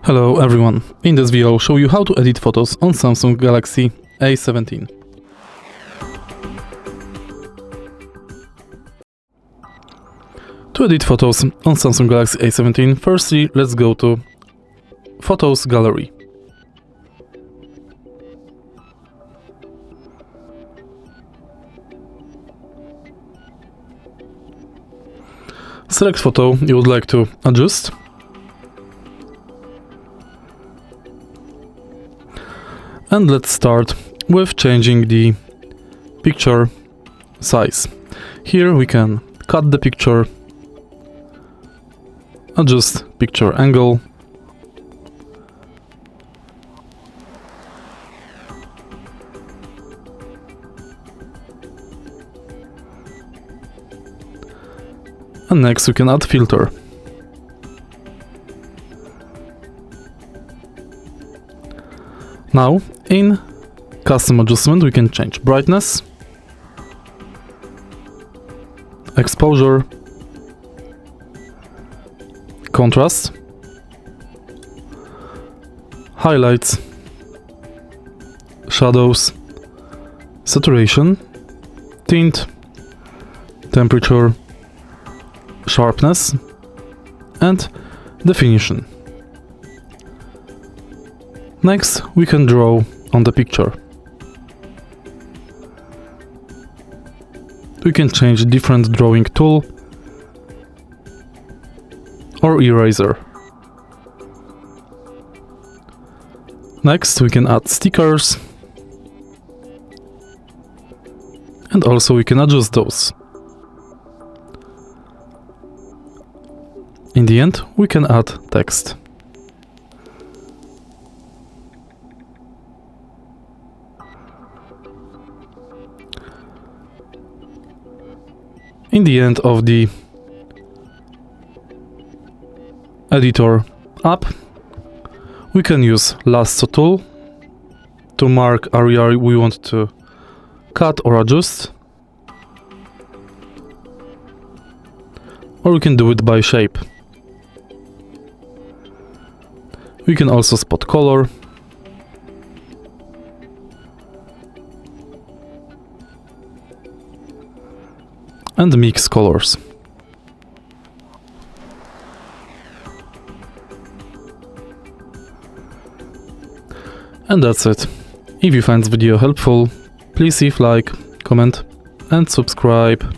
Hello everyone, in this video I'll show you how to edit photos on Samsung Galaxy A17. To edit photos on Samsung Galaxy A17, firstly let's go to Photos Gallery. Select photo you would like to adjust. And let's start with changing the picture size. Here we can cut the picture, adjust picture angle, and next we can add filter. Now, in custom adjustment we can change brightness, exposure, contrast, highlights, shadows, saturation, tint, temperature, sharpness, and definition. Next, we can draw on the picture. We can change different drawing tool or eraser. Next, we can add stickers, and also we can adjust those. In the end, we can add text. In the end of the editor app, we can use lasso tool to mark area we want to cut or adjust, or we can do it by shape. We can also spot color, and mix colors. And that's it. If you find this video helpful, please leave like, comment and subscribe.